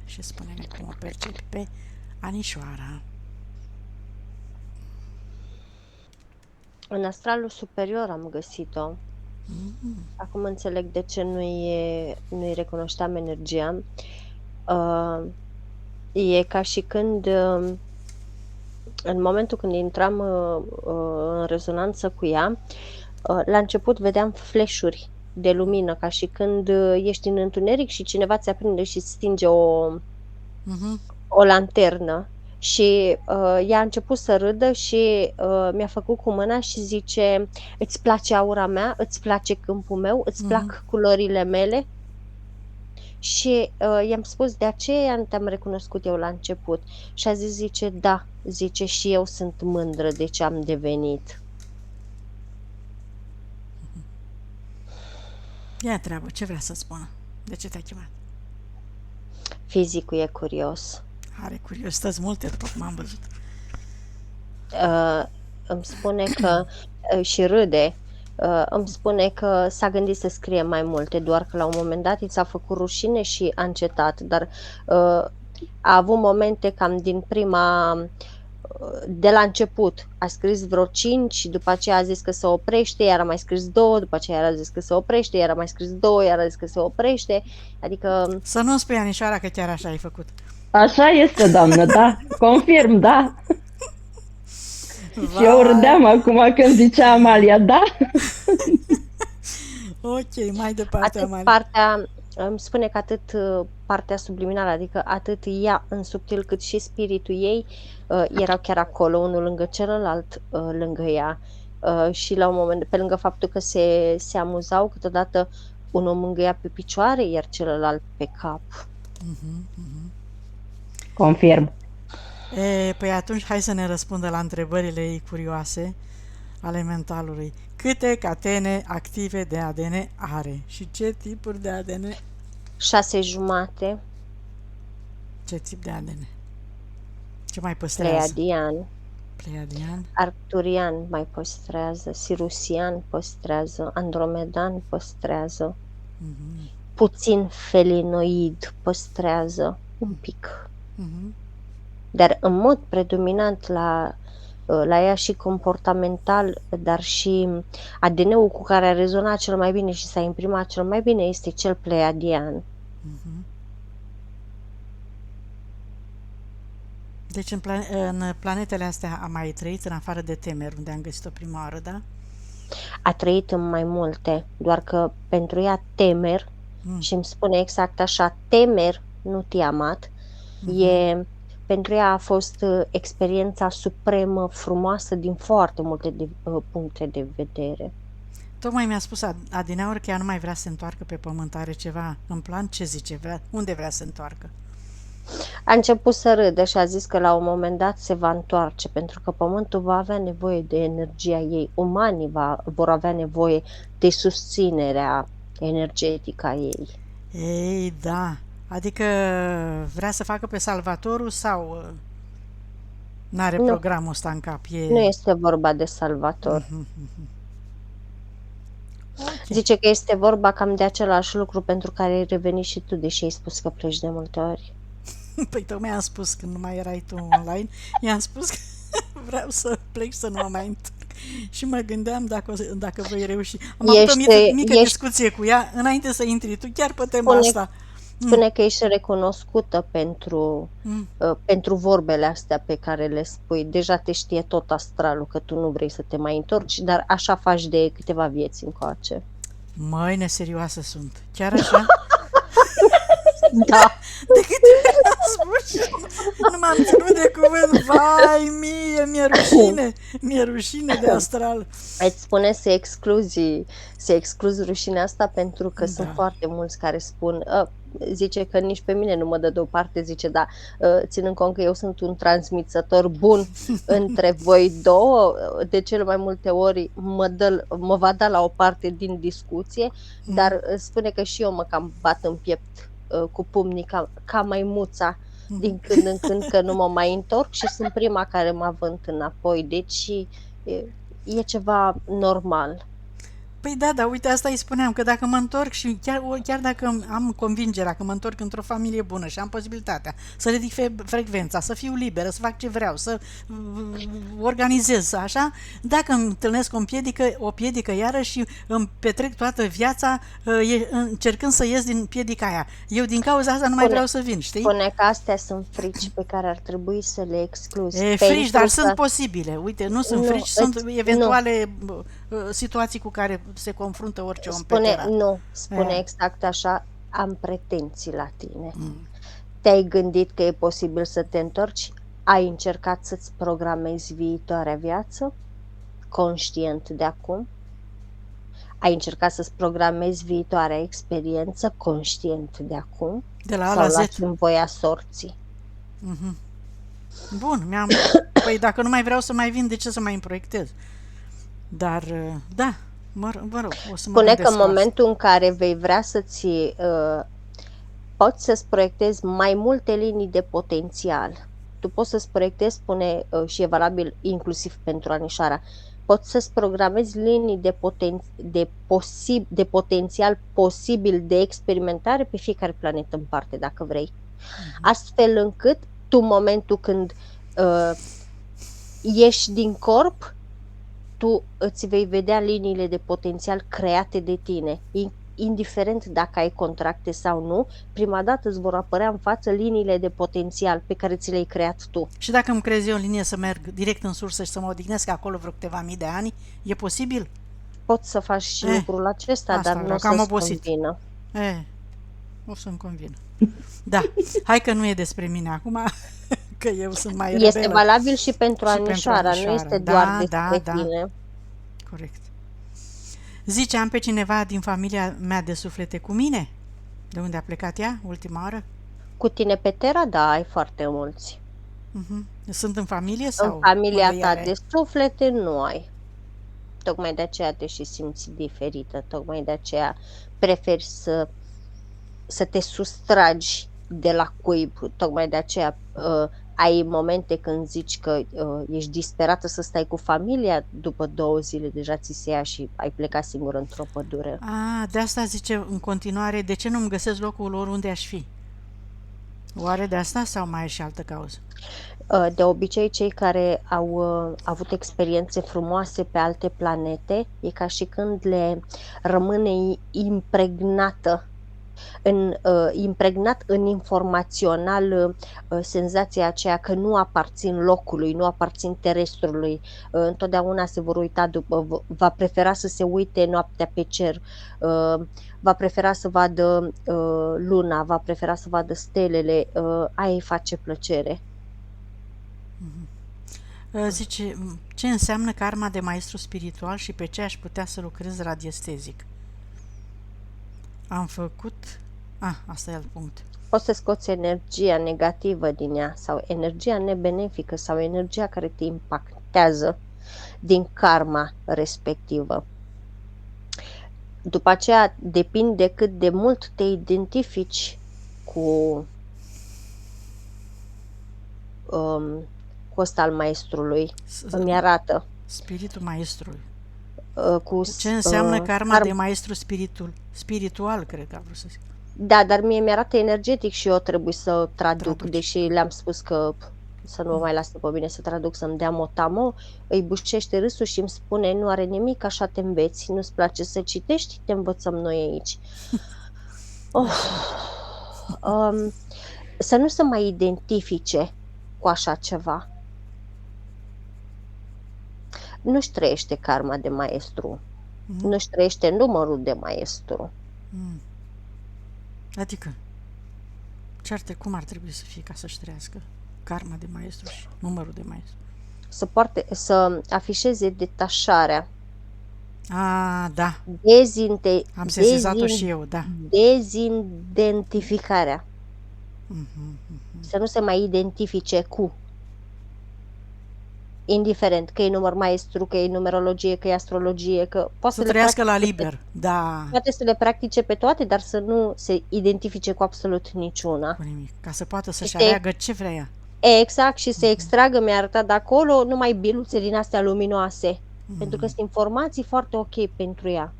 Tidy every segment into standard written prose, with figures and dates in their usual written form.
și spune-mi cum o percepi pe Anișoara. În astralul superior am găsit-o. Acum înțeleg de ce nu-i recunoșteam energia. E ca și când, în momentul când intram în rezonanță cu ea, la început vedeam flash-uri de lumină, ca și când ești în întuneric și cineva ți aprinde și stinge o lanternă. Și ea a început să râdă și mi-a făcut cu mâna și zice: îți place aura mea, îți place câmpul meu, îți plac culorile mele? Și i-am spus: de aceea nu te-am recunoscut eu la început. Și a zis, zice, da, zice, și eu sunt mândră de ce am devenit. Ia treabă, ce vrea să spună? De ce te-a chemat? Fizicul e curios. Are curiosități multe, după cum am văzut. Îmi spune că și râde. Îmi spune că s-a gândit să scrie mai multe, doar că la un moment dat i s-a făcut rușine și a încetat, dar a avut momente cam din de la început. A scris vreo 5, după aceea a zis că se oprește, iar a mai scris 2, după aceea a zis că se oprește, iar a mai scris 2, iar a zis că se oprește. Adică... Să nu spui, Anișoara, că chiar așa ai făcut. Așa este, doamnă, da, confirm, da. Și eu râdeam acum când zicea Amalia, da? Ok, mai departe, atât Amalia. îmi spune că atât partea subliminală, adică atât ea în subtil cât și spiritul ei erau chiar acolo, unul lângă celălalt, lângă ea. Și la un moment, pe lângă faptul că se amuzau, câteodată unul mângâia pe picioare, iar celălalt pe cap. Confirm. Păi atunci hai să ne răspundă la întrebările ei curioase ale mentalului. Câte catene active de ADN are și ce tipuri de ADN? 6,5. Ce tip de ADN? Ce mai păstrează? Pleiadian. Arcturian mai păstrează, Sirusian păstrează, Andromedan păstrează, puțin felinoid păstrează, un pic. Dar în mod predominant la ea și comportamental, dar și ADN-ul cu care a rezonat cel mai bine și s-a imprimat cel mai bine este cel pleiadian. Deci în planetele astea a mai trăit în afară de Temer, unde am găsit-o prima oară, da? A trăit în mai multe, doar că pentru ea Temer, și îmi spune exact așa, Temer, nu Tiamat, pentru ea a fost experiența supremă, frumoasă din foarte multe puncte de vedere. Tocmai mi-a spus adineauri că ea nu mai vrea să se întoarcă pe pământ, are ceva în plan, ce zice? Unde vrea să se întoarcă? A început să râdă și a zis că la un moment dat se va întoarce, pentru că pământul va avea nevoie de energia ei, umanii vor avea nevoie de susținerea energetică a ei. Ei, da, adică vrea să facă pe salvatorul sau n-are programul ăsta în cap? Nu este vorba de salvator. Zice că este vorba cam de același lucru pentru care ai revenit și tu, deși ai spus că pleci de multe ori. Păi tocmai am spus când nu mai erai tu online, i-am spus că vreau să plec să nu mă mai întorc. Și mă gândeam dacă voi reuși. Am avut o mică discuție cu ea înainte să intri tu, chiar pe tema asta. Spune că ești recunoscută pentru vorbele astea pe care le spui. Deja te știe tot astralul că tu nu vrei să te mai întorci, dar așa faci de câteva vieți încoace. Măi, neserioasă sunt. Chiar așa? Da. De câte ori am spus, nu m-am ținut de cuvânt. Vai, mi-e rușine de astral. Îți spune să excluzi rușinea asta, pentru că sunt foarte mulți care spun, zice că nici pe mine nu mă dă deoparte, zice, da, ținând cont că eu sunt un transmițător bun între voi două, de cele mai multe ori mă va da la o parte din discuție, dar spune că și eu mă cam bat în piept cu pumnii ca maimuța din când în când, că nu mă mai întorc și sunt prima care mă avânt înapoi, deci e ceva normal. Păi da, dar uite, asta îi spuneam, că dacă mă întorc și chiar dacă am convingerea că mă întorc într-o familie bună și am posibilitatea să ridic frecvența, să fiu liberă, să fac ce vreau, să organizez așa, dacă îmi întâlnesc o piedică iarăși și îmi petrec toată viața încercând să ies din piedica aia. Eu din cauza asta nu mai vreau să vin, știi? Spune că astea sunt frici pe care ar trebui să le excluzi. Frici, dar sunt posibile. Uite, nu sunt frici, sunt eventuale situații cu care se confruntă orice om pe teren. Nu, spune exact așa, am pretenții la tine. Te-ai gândit că e posibil să te întorci? Ai încercat să-ți programezi viitoarea viață? Conștient de acum? Ai încercat să-ți programezi viitoarea experiență? Conștient de acum? De la A sau la Z. lași în voia sorții? Bun, păi dacă nu mai vreau să mai vin, de ce să mai îmi proiectez? Dar, da, mă rog, o să mă Spune gândesc că în la asta. momentul în care vei vrea să-ți poți să-ți proiectezi mai multe linii de potențial. Tu poți să-ți proiectezi, spune, și e valabil inclusiv pentru anișarea, poți să-ți programezi linii de potențial posibil de experimentare pe fiecare planetă în parte, dacă vrei. Astfel încât tu, în momentul când ieși din corp, tu îți vei vedea liniile de potențial create de tine. Indiferent dacă ai contracte sau nu, prima dată îți vor apărea în față liniile de potențial pe care ți le-ai creat tu. Și dacă îmi creez eu o linie să merg direct în sursă și să mă odihnesc acolo vreo câteva mii de ani, e posibil? Poți să faci și lucrul acesta, asta dar nu o vreau, că am să-ți obosit. convină. O să-mi convină. Da, hai că nu e despre mine acum, că eu sunt mai rebelă. Este valabil și pentru anișoara, nu este doar despre tine. Corect. Zice, am pe cineva din familia mea de suflete cu mine? De unde a plecat ea ultima oară? Cu tine pe Terra, da, ai foarte mulți. Sunt în familie sau? În familia ta de suflete nu ai. Tocmai de aceea te și simți diferită, tocmai de aceea preferi să te sustragi de la cuib, tocmai de aceea ai momente când zici că ești disperată să stai cu familia, după 2 zile deja ți se ia și ai plecat singur într-o pădure. De asta zice în continuare, de ce nu-mi găsesc locul oriunde aș fi? Oare de asta sau mai e și altă cauză? De obicei, cei care au avut experiențe frumoase pe alte planete, e ca și când le rămâne impregnat în informațional senzația aceea că nu aparțin locului, nu aparțin terestrului. Întotdeauna se vor uita va prefera să se uite noaptea pe cer, va prefera să vadă luna, va prefera să vadă stelele, aia îi face plăcere. Zice, ce înseamnă karma de maestru spiritual și pe ce aș putea să lucrez radiestezic? Am făcut... asta e alt punct. Poți să scoți energia negativă din ea sau energia nebenefică sau energia care te impactează din karma respectivă. După aceea depinde cât de mult te identifici cu ăsta al maestrului. Îmi arată. Spiritul maestrului. Ce înseamnă karma de maestru spiritual, cred că a vrut să zic. Da, dar mie mi-arată energetic și eu trebuie să traduc, deși le-am spus că să nu mai lasă pe mine să traduc, să-mi dea motamo, îi bușcește râsul și îmi spune, nu are nimic, așa te înveți, nu-ți place să citești, te învățăm noi aici. Să nu se mai identifice cu așa ceva. Nu-și trăiește karma de maestru, nu-și trăiește numărul de maestru. Adică, cum ar trebui să fie ca să-și trăiască karma de maestru și numărul de maestru? Să afișeze detașarea. Da. Am sesizat-o și eu, da. Dezidentificarea. Să nu se mai identifice cu. Indiferent că e număr maestru, că e numerologie, că e astrologie, că poate să trăiască la liber, da. Poate să le practice pe toate, dar să nu se identifice cu absolut niciuna. Cu nimic, ca să poată să-și aleagă ce vrea ea. Exact, și să extragă, mi-a arătat de acolo, numai biluțe din astea luminoase, pentru că sunt informații foarte ok pentru ea.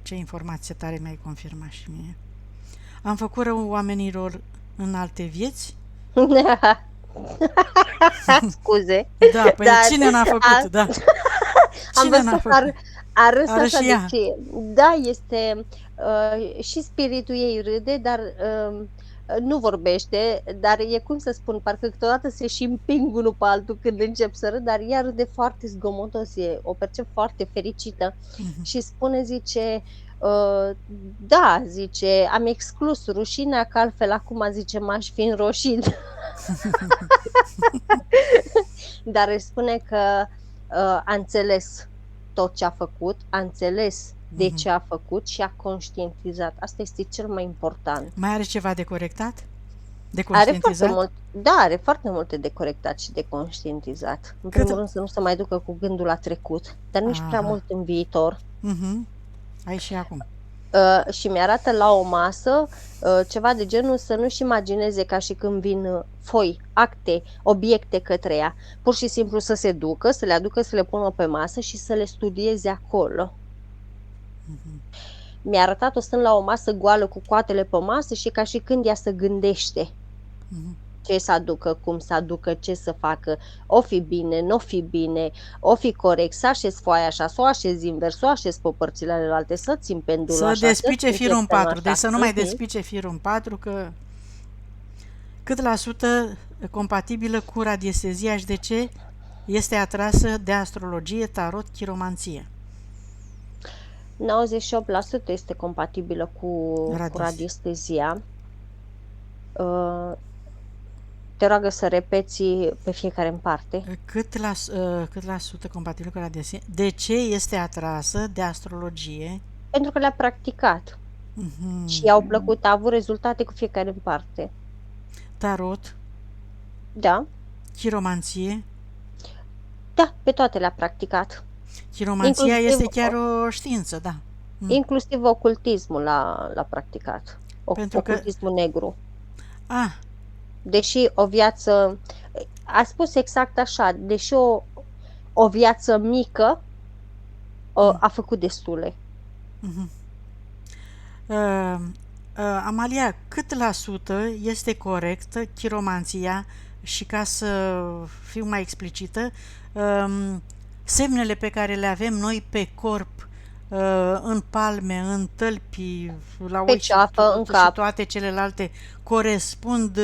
Ce informație tare mi-ai confirmat și mie. Am făcut rău oamenilor în alte vieți? Scuze. Da, păi Dar cine n-a făcut, da. am Cine n-a văzut că făcut? a râs A râs așa și de ea. ce. Da, este și spiritul ei râde, dar nu vorbește, dar e cum să spun, parcă câteodată se și împing unul pe altul când încep să râd, dar ea râde foarte zgomotos, o percep foarte fericită și spune, zice, da, zice, am exclus rușinea, că altfel acum, zice, m-aș fi înroșit. Dar își spune că a înțeles tot ce a făcut, a înțeles de ce a făcut și a conștientizat. Asta este cel mai important. Mai are ceva de corectat? De Are foarte conștientizat? are foarte multe de corectat și de conștientizat. În primul rând să nu se mai ducă cu gândul la trecut, dar nici prea mult în viitor. Ai și acum. Și mi-arată la o masă ceva de genul să nu-și imagineze ca și când vin foi, acte, obiecte către ea. Pur și simplu să se ducă, să le aducă, să le pună pe masă și să le studieze acolo. Mi-a arătat-o stând la o masă goală cu coatele pe masă și ca și când ea să gândește ce să aducă, cum să aducă, ce să facă, o fi bine, nu o fi bine, o fi corect, să așez foaia așa, să o așez invers, să o așez pe părțile alte, să țin pendulul Să așa, despice țin firul în chestia 4, așa. deci să nu mai despice firul în 4, că cât la sută compatibilă cu radiestezia și de ce este atrasă de astrologie, tarot, chiromanție? 98% este compatibilă cu radiestezia. Te roagă să repeți pe fiecare în parte. Cât la sută compatibilă cu radiestezia? De ce este atrasă de astrologie? Pentru că le-a practicat. Și i-au plăcut, a avut rezultate cu fiecare în parte. Tarot? Da. Chiromanție? Da, pe toate le-a practicat. Chiromanția este chiar o știință, da. Inclusiv ocultismul l-a practicat. Ocultismul negru. Deși o viață, a spus exact așa, deși o viață mică, a făcut destule. Amalia, cât la sută este corectă chiromanția și, ca să fiu mai explicită, semnele pe care le avem noi pe corp, în palme, în tălpi, la ochi, ceafă, în cap, și toate celelalte corespund,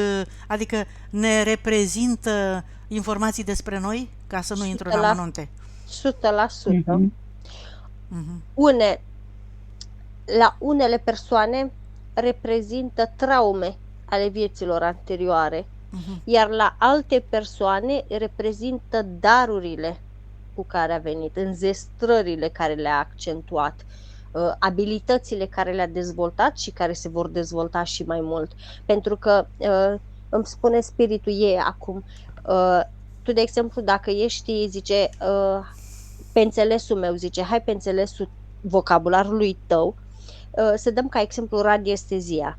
adică ne reprezintă informații despre noi, ca să nu intru în amănunte? 100%. La unele persoane reprezintă traume ale vieților anterioare, iar la alte persoane reprezintă darurile cu care a venit, înzestrările care le-a accentuat, abilitățile care le-a dezvoltat și care se vor dezvolta și mai mult. Pentru că îmi spune spiritul ei acum, tu, de exemplu, dacă ești, zice, pe înțelesul meu, zice, hai pe înțelesul vocabularului tău, să dăm ca exemplu radiestezia.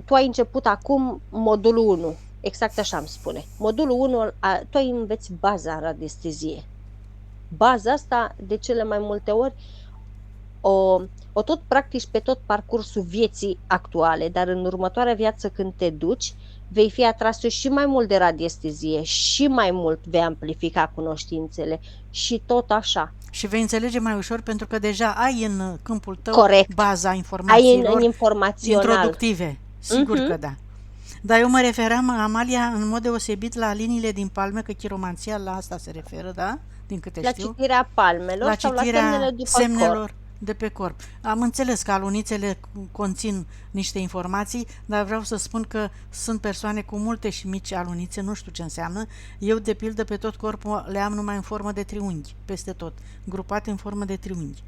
Tu ai început acum modulul 1, exact așa îmi spune. Modulul 1, tu ai înveți baza în radiestezie. Baza asta, de cele mai multe ori, o tot practici pe tot parcursul vieții actuale, dar în următoarea viață, când te duci, vei fi atras și mai mult de radiestezie, și mai mult vei amplifica cunoștințele și tot așa. Și vei înțelege mai ușor, pentru că deja ai în câmpul tău baza informațiilor, ai în informațional introductive. Sigur că da. Dar eu mă referam, Amalia, în mod deosebit la liniile din palme, că chiromanția la asta se referă, da? Din câte știu. La citirea palmelor sau la semnele după semnelor de pe corp. Am înțeles că alunițele conțin niște informații, dar vreau să spun că sunt persoane cu multe și mici alunițe, nu știu ce înseamnă. Eu, de pildă, pe tot corpul le am numai în formă de triunghi, peste tot, grupate în formă de triunghi.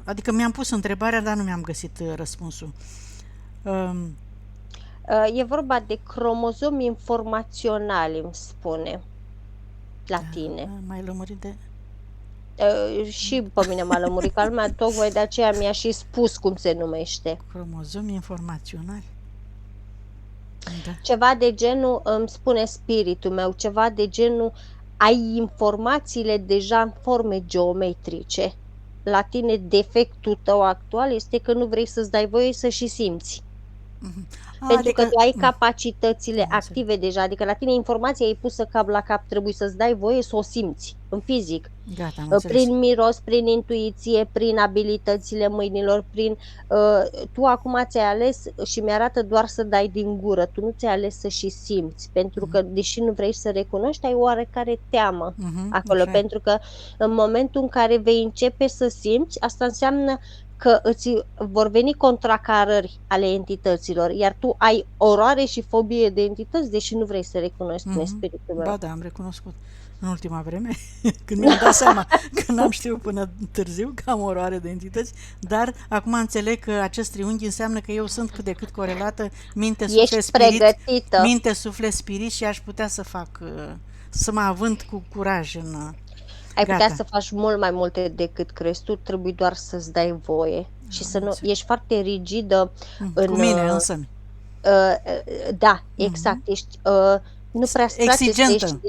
Adică mi-am pus întrebarea, dar nu mi-am găsit răspunsul. E vorba de cromozomi informaționali, îmi spune, la tine. Mai lămurit de... Și pe mine m-a lămurit calmea, tocmai de aceea mi-a și spus cum se numește. Cromozomi informaționali? Da. Ceva de genul, îmi spune spiritul meu, ceva de genul ai informațiile deja în forme geometrice. La tine defectul tău actual este că nu vrei să-ți dai voie să și simți. Pentru că tu ai capacitățile active deja, adică la tine informația e pusă cap la cap, trebuie să-ți dai voie să o simți în fizic. Gata, prin miros, prin intuiție, prin abilitățile mâinilor, tu acum ți-ai ales și mi-arată doar să dai din gură, tu nu ți-ai ales să și simți, pentru că deși nu vrei să recunoști, ai oarecare teamă acolo, așa. pentru că în momentul în care vei începe să simți, asta înseamnă că îți vor veni contracarări ale entităților, iar tu ai oroare și fobie de entități, deși nu vrei să recunoști în spiritul meu. Ba da, am recunoscut în ultima vreme, când mi-am dat seama că n-am știut până târziu că am oroare de entități, dar acum înțeleg că acest triunghi înseamnă că eu sunt cât de cât corelată minte, suflet, spirit, pregătită. minte, suflet, spirit și aș putea să fac, să mă avânt cu curaj în... Ai putea să faci mult mai multe decât crezi tu, trebuie doar să-ți dai voie și să nu ești foarte rigidă cu mine însă. Da, exact, ești nu prea exigentă.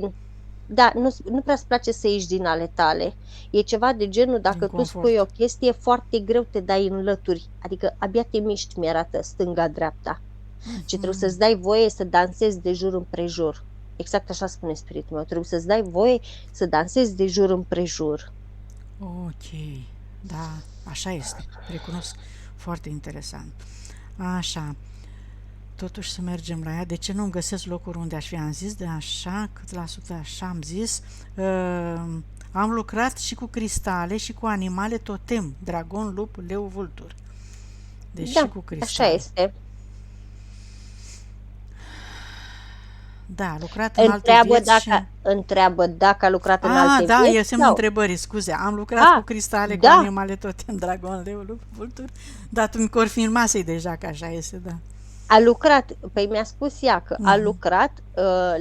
Nu prea-ți place să ieși din ale tale. E ceva de genul, dacă tu spui o chestie, foarte greu te dai în lături, adică abia te miști, mi-arată stânga-dreapta. Și trebuie să-ți dai voie să dansezi de jur împrejur. Exact așa spune spiritul meu. Trebuie să-ți dai voie să dansezi de jur împrejur. Ok, da, așa este. Recunosc, foarte interesant. Așa, totuși să mergem la ea. De ce nu-mi găsesc locuri unde aș fi? Am zis de așa, cât la sută așa am zis. Am lucrat și cu cristale și cu animale totem. Dragon, lup, leu, vultur. Deci da, și cu cristale. așa este. Da, a lucrat în alte vieți Întreabă dacă a lucrat în alte vieți. vieți. E semnul întrebării, scuze. Am lucrat cu cristale, cu animale totem, dragon, leu, lup, vultur. Dar tu mi confirmasei deja că așa este, da. A lucrat, păi mi-a spus ea că a lucrat,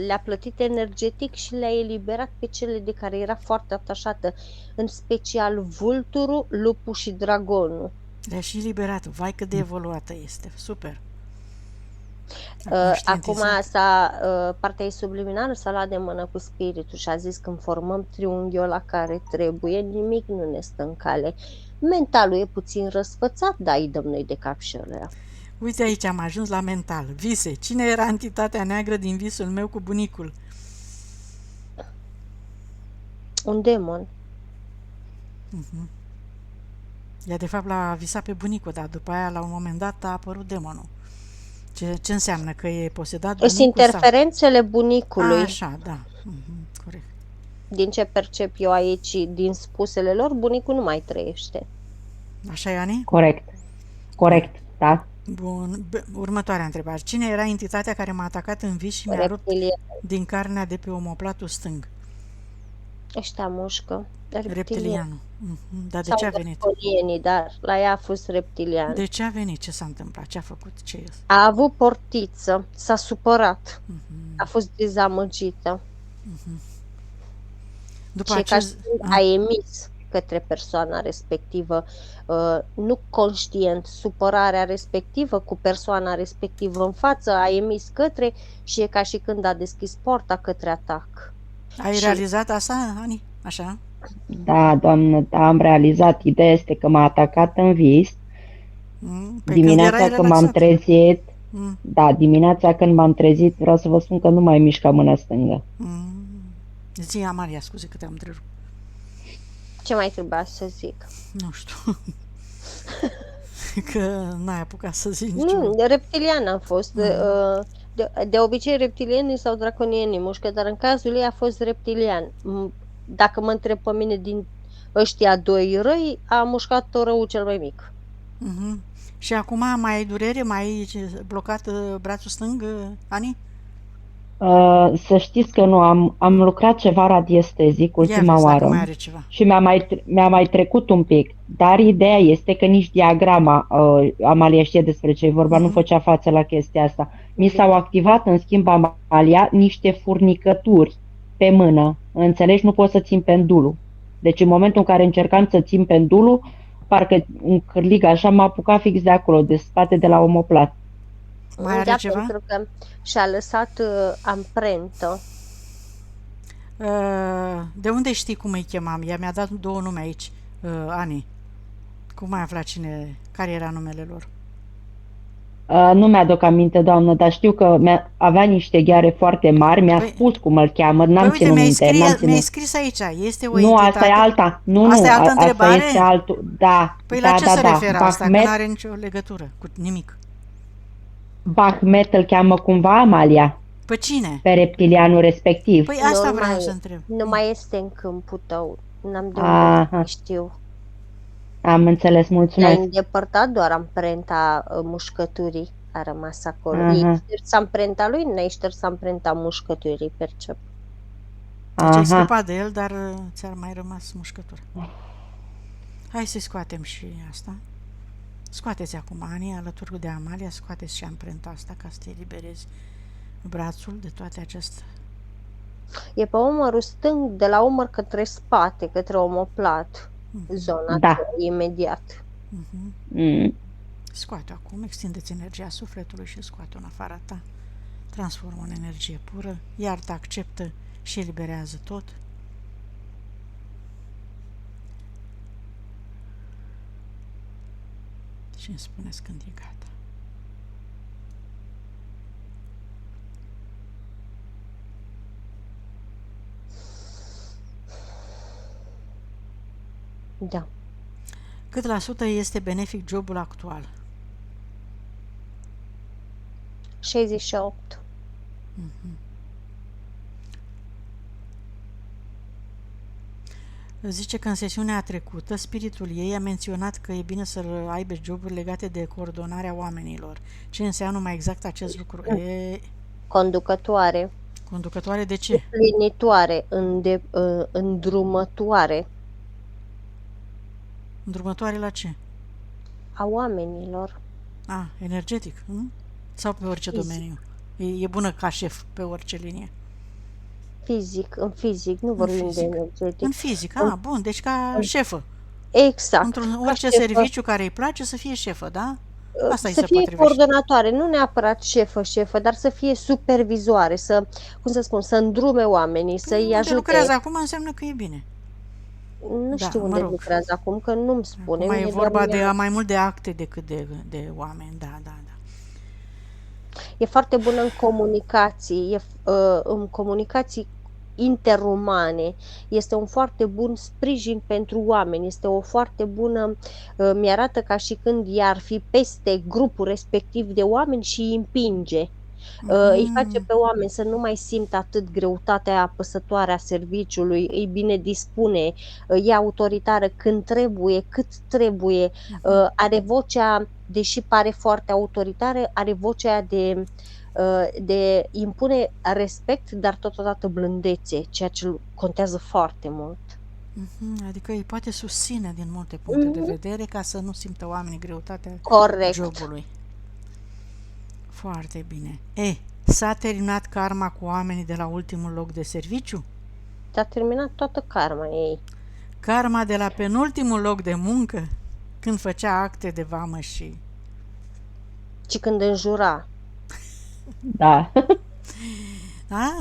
le-a plătit energetic și le-a eliberat pe cele de care era foarte atașată, în special vulturul, lupul și dragonul. Le-a și eliberat, vai cât de evoluată este, super. Acum partea ei subliminală s-a luat de mână cu spiritul și a zis: când formăm triunghiul la care trebuie, nimic nu ne stă în cale. Mentalul e puțin răsfățat, dar îi dăm noi de cap și ălea. Uite, aici am ajuns la mental. Vise. Cine era entitatea neagră din visul meu cu bunicul? Un demon. Ea de fapt l-a visat pe bunicul, dar după aia la un moment dat a apărut demonul. Ce înseamnă? Că e posedat bunicul? Sunt interferențele bunicului. Așa, da. Corect. Din ce percep eu aici, din spusele lor, bunicul nu mai trăiește. Așa e, Ani? Corect, da. Bun. Următoarea întrebare. Cine era entitatea care m-a atacat în vis și mi-a rupt din carnea de pe omoplatul stâng? Ăștia mușcă. Reptilianul. Dar de ce a venit? Dar la ea a fost reptilian. De ce a venit? Ce s-a întâmplat? Ce a făcut? Ce e? A avut portiță, s-a supărat, a fost dezamăgită. După a emis către persoana respectivă, nu conștient, supărarea respectivă cu persoana respectivă în față, a emis către și e ca și când a deschis porta către atac. Ai realizat asta, Ani? Așa? Da, doamnă, da, am realizat. Ideea este că m-a atacat în vis. Dimineața când m-am trezit, dimineața când m-am trezit, vreau să vă spun că nu mai mișca mâna stângă. Zi, Amalia, scuze că te-am întrerupt. Ce mai trebuia să zic? Nu știu. Că n-ai apucat să zici niciun. Nu, reptilian a fost. De obicei reptilienii sau draconienii mușcă, dar în cazul ei a fost reptilian. Dacă mă întreb pe mine, din ăștia doi răi, a mușcat răul cel mai mic. Și acum mai ai durere? Mai ai blocat brațul stâng, Ani? Să știți că nu, am lucrat ceva radiestezic ultima oară mai are ceva. Și mi-a mai trecut un pic, dar ideea este că nici diagrama, Amalia știe despre ce e vorba, nu făcea față la chestia asta. Mi s-au activat în schimb, Amalia, niște furnicături pe mână, înțelegi? Nu pot să țin pendulul. Deci în momentul în care încercam să țin pendulul, parcă un cârlig așa m-a apucat fix de acolo, de spate, de la omoplat. Mai are ceva? Pentru că și-a lăsat amprentă. De unde știi cum îi chemam? Ea mi-a dat 2 nume aici, Ani. Cum ai aflat care era numele lor? Nu mi-aduc aminte, doamnă, dar știu că avea niște gheare foarte mari, mi-a Păi- spus cum îl cheamă, n-am uite, ținut minte, n-am mi-ai ținut. scris aici, este o Nu, entitate... asta e alta. Nu, Asta nu, e altă asta întrebare? este altul. Da, Păi da, la ce da, se da. referă asta? Că Bahmet, nu are nicio legătură cu nimic. Bahmet îl cheamă cumva Amalia, Pe cine? pe reptilianul respectiv. Păi asta Nu vreau mai- să întreb. Nu mai este în câmpul tău. N-am de unde Aha. să știu. Am înțeles, L-ai mulțumesc. îndepărtat doar amprenta mușcăturii. A rămas acolo. Aha. Ei șters amprenta lui, n-ai șters amprenta mușcăturii, percep. Deci ai Aha. scăpat de el, dar ți-ar mai rămas mușcătura. Hai să scoatem și asta. Scoateți acum, Ani, alături de Amalia, scoateți și amprenta asta ca să te eliberezi brațul de toate acestea. E pe umărul stâng, de la umăr către spate, către omoplat. Zona Da. aceea, imediat. Mhm. Mm. Scoate acum, extindeți energia sufletului și scoate-o în afara ta. Transformă în energie pură, iartă, acceptă și eliberează tot. Și îmi spuneți când e gata. Da. Cât la sută este benefic jobul actual? 68. Zice că în sesiunea trecută spiritul ei a menționat că e bine să aibă joburi legate de coordonarea oamenilor. Ce înseamnă mai exact acest lucru? E Conducătoare, conducătoare de ce? plinitoare, îndrumătoare Îndrumătoare la ce? a oamenilor. Energetic, nu? Sau pe orice Fizic. domeniu? E bună ca șef pe orice linie. În fizic, nu vorbim de fizic. energetic. În fizic, bun, deci ca șefă. Exact. Într-un Ca orice șefă. serviciu care îi place să fie șefă, da? Asta îi Să se fie potrivește. coordonatoare, nu neapărat șefă, dar să fie supervizoare, să îndrume oamenii, să-i Unde ajute. lucrează acum înseamnă că e bine. Nu Da, știu mă unde rog. lucrează acum, că nu-mi spune. Acum e Mie vorba doar de mi-a- mai mult de acte decât de oameni, da. E foarte bună în comunicații, în comunicații interumane. Este un foarte bun sprijin pentru oameni. Este o foarte bună, mi-arată ca și când i-ar fi peste grupul respectiv de oameni și îi împinge. Îi face pe oameni să nu mai simtă atât greutatea apăsătoare a serviciului, îi bine dispune, e autoritară când trebuie, cât trebuie, are vocea, deși pare foarte autoritară, are vocea de impune respect, dar totodată blândețe, ceea ce contează foarte mult. Adică îi poate susține din multe puncte de vedere ca să nu simtă oamenii greutatea Corect. jobului. Foarte bine. S-a terminat karma cu oamenii de la ultimul loc de serviciu? S-a terminat toată karma ei. Karma de la penultimul loc de muncă? Când făcea acte de vamă și... Și când înjura. Da.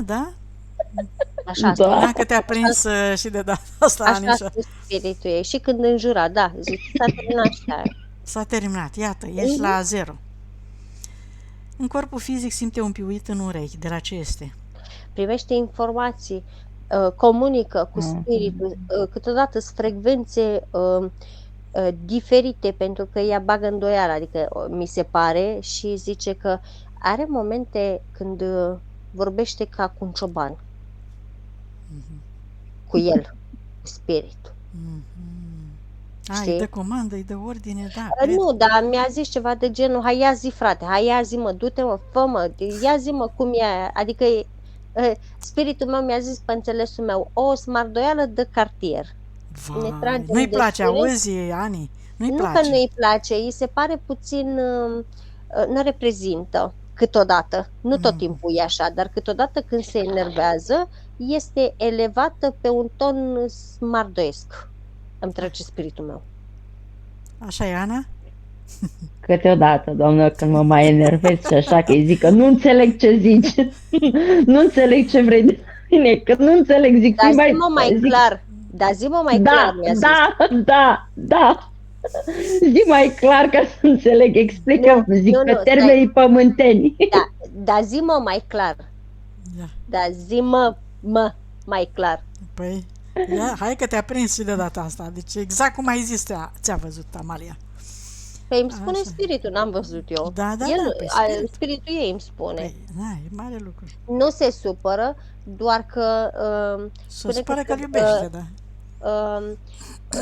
Da? Așa Da. Dacă te-a prins și de data asta, Așa Anișa. spus spiritul ei. Și când înjura, da, zic, s-a terminat și aia. S-a terminat, iată, ești la 0. În corpul fizic simte un piuit în urechi. De la ce este? Primește informații, comunică cu spiritul, câteodată sunt frecvențe diferite, pentru că ea bagă îndoială, adică mi se pare, și zice că are momente când vorbește ca cu un cioban, cu el, cu spiritul. Îi dă comandă, îi dă ordine, da. cred. Nu, dar mi-a zis ceva de genul, hai ia zi frate, hai ia zi mă, du-te mă, fă-mă, ia zi mă cum e, adică spiritul meu mi-a zis pe înțelesul meu, o smardoială de cartier. Ne Vai, tragem nu-i de place, spirit. auzi, Ani? Nu-i Nu place. că nu-i place, îi se pare puțin, nu reprezintă câteodată, nu tot timpul e așa, dar câteodată când se enervează, este elevată pe un ton smardoiesc. Îmi trece spiritul meu. Așa e, Ana? Câteodată, doamnă, când mă mai enervez și așa, că îi zic că nu înțeleg ce zici, nu înțeleg ce vrei. Bine, că nu înțeleg, zic, Dar mai, zi-mă mai zic, clar. Dar zi-mă mai clar, mi-a zis. da. Zi mai clar ca să înțeleg, explică, zic, nu, pe stai. termenii pământeni. Dar zi-mă mai clar. Ia. Dar zi-mă mai clar. Păi, ia, hai că te-a prins și de data asta. Deci exact cum ai zis, ți-a văzut Amalia. Păi îmi spune Așa. spiritul, n-am văzut eu. Da, El, păi spiritul ei îmi spune. Păi, na, e mare lucru. Nu se supără, doar că Se pare că îl iubește, da.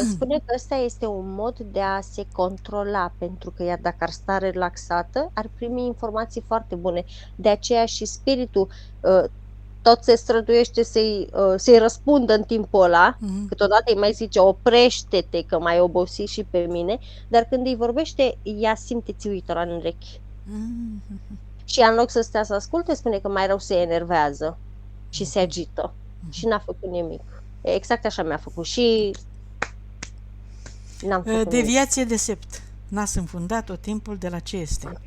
spune că ăsta este un mod de a se controla, pentru că ea dacă ar sta relaxată, ar primi informații foarte bune. De aceea și spiritul tot se străduiește să-i răspundă în timpul ăla, câteodată îi mai zice oprește-te că m-ai obosit și pe mine, dar când îi vorbește, ea simte țiuitora în urechi. Și ea, în loc să stea să asculte, spune că mai rău se enervează și se agită și n-a făcut nimic. Exact așa mi-a făcut și n-am făcut Deviație de sept. Nas înfundat tot timpul, de la ce este?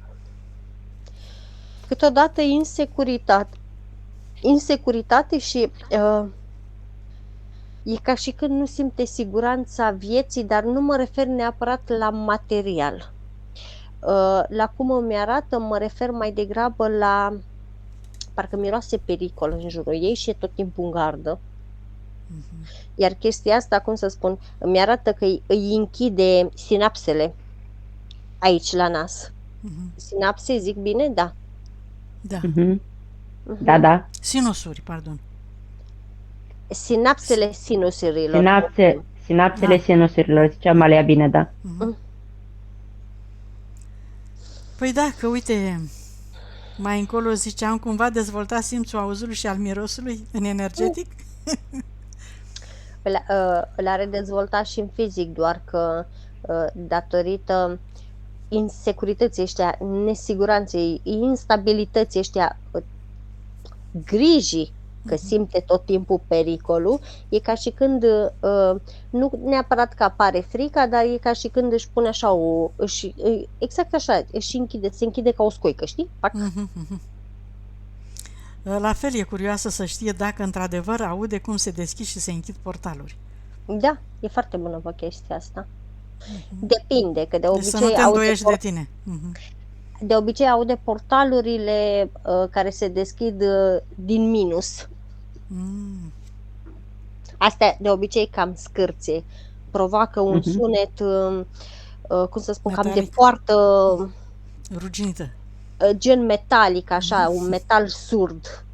Câteodată insecuritate și e ca și când nu simte siguranța vieții, dar nu mă refer neapărat la material. La cum îmi arată, mă refer mai degrabă la parcă miroase pericol în jurul ei și e tot timpul în gardă. Iar chestia asta, cum să spun, îmi arată că îi închide sinapsele aici la nas. Sinapse, zic bine? Da. Da. Da. Sinusuri, pardon. Sinapsele sinusurilor. Sinapsele sinusurilor, zicea Amalia bine, da. Păi da, că uite, mai încolo ziceam cumva dezvolta simțul auzului și al mirosului în energetic. Îl are dezvoltat și în fizic, doar că datorită insecurității ăștia, nesiguranței, instabilității ăștia, grijii că simte tot timpul pericolul, e ca și când, nu neapărat că apare frica, dar e ca și când își pune așa exact așa, se închide ca o scoică, știi? La fel e curioasă să știe dacă într-adevăr aude cum se deschid și se închid portaluri. Da, e foarte bună pe chestia asta. Depinde, că de Deci obicei să nu te îndoiești de tine. De obicei aude portalurile care se deschid din minus. Astea de obicei cam scârție. Provoacă un sunet, cum să spun, metalic. Cam de poartă ruginită. Gen metalic, așa, un metal surd.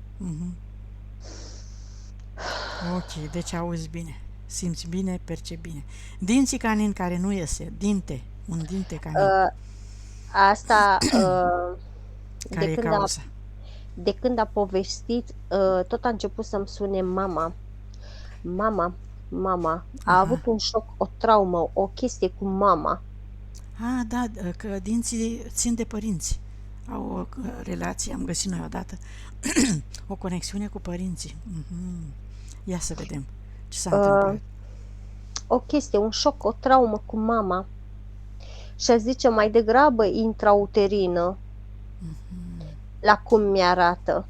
Ok, deci auzi bine. Simți bine, percepi bine. Dinții canini care nu iese. Un dinte canin. Asta care e cauza? De când a povestit, tot a început să-mi sune mama. Mama. A avut un șoc, o traumă, o chestie cu mama. Da, că dinții țin de părinți. Au o relație, am găsit noi odată, o conexiune cu părinții. Ia să vedem ce s-a întâmplat. O chestie, un șoc, o traumă cu mama. Și a zice mai degrabă intrauterină, la cum mi-arată.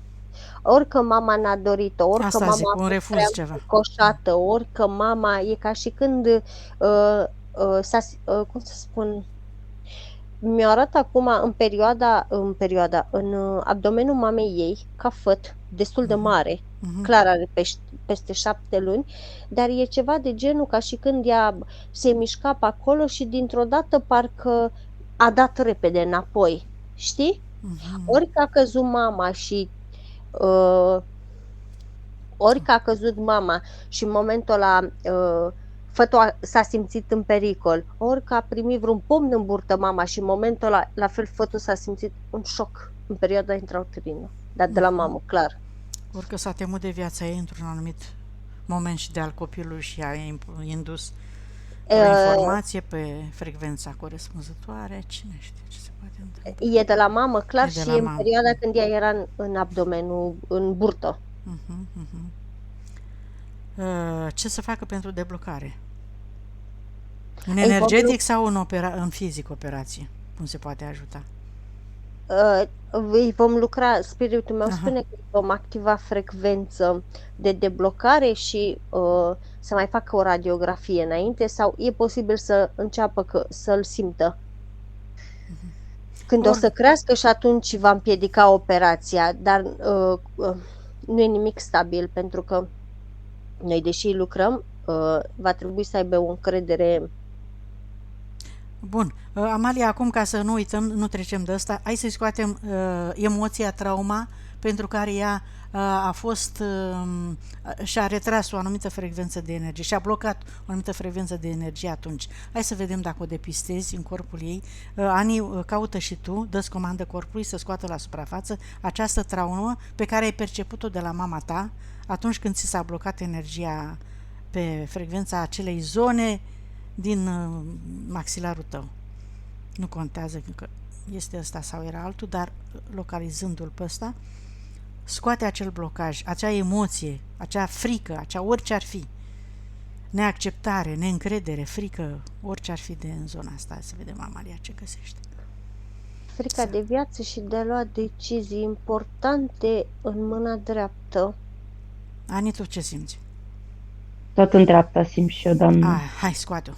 Orică mama n-a dorit-o, orică asta mama zic, un refuz ceva. coșată, orică mama, e ca și când cum să spun, mi-o arată acum în abdomenul mamei ei, ca făt, destul de mare, clar are peste 7 luni, dar e ceva de genul ca și când ea se mișca pe acolo și dintr-o dată parcă a dat repede înapoi, știi? Ori că a căzut mama și în momentul ăla fătul s-a simțit în pericol, ori că a primit vreun pumn în burtă mama și în momentul ăla, la fel, fătul s-a simțit un șoc în perioada intrauterină, dar de la mamă, clar. Ori că s-a temut de viața ei într-un anumit moment și de al copilului și a indus o informație pe frecvența corespunzătoare, cine știe ce se poate întâmpla. E de la mamă, clar, și în perioada când ea era în abdomenul, în burtă. Ce să facă pentru deblocare? În energetic sau în fizic operație? Cum se poate ajuta? Îi vom lucra, spiritul meu Aha. spune că vom activa frecvență de deblocare și să mai facă o radiografie înainte sau e posibil să înceapă să-l simtă? Când o să crească și atunci va împiedica operația, dar nu e nimic stabil pentru că noi, deși lucrăm, va trebui să aibă o încredere. Bun. Amalia, acum ca să nu uităm, nu trecem de asta, hai să-i scoatem emoția, trauma, pentru care ea a fost, și-a retras o anumită frecvență de energie, și-a blocat o anumită frecvență de energie atunci. Hai să vedem dacă o depistezi în corpul ei. Ani, caută și tu, dă-ți comandă corpului să scoată la suprafață această traumă pe care ai perceput-o de la mama ta atunci când ți s-a blocat energia pe frecvența acelei zone din maxilarul tău. Nu contează că este ăsta sau era altul, dar localizându-l pe ăsta, scoate acel blocaj, acea emoție, acea frică, acea orice ar fi, neacceptare, neîncredere, frică, orice ar fi în zona asta. Să vedem, Amalia, ce găsește. Frica de viață și de a lua decizii importante în mâna dreaptă. Ani, tu ce simți? Tot în dreapta simt și eu, doamnă. Hai, scoate-o.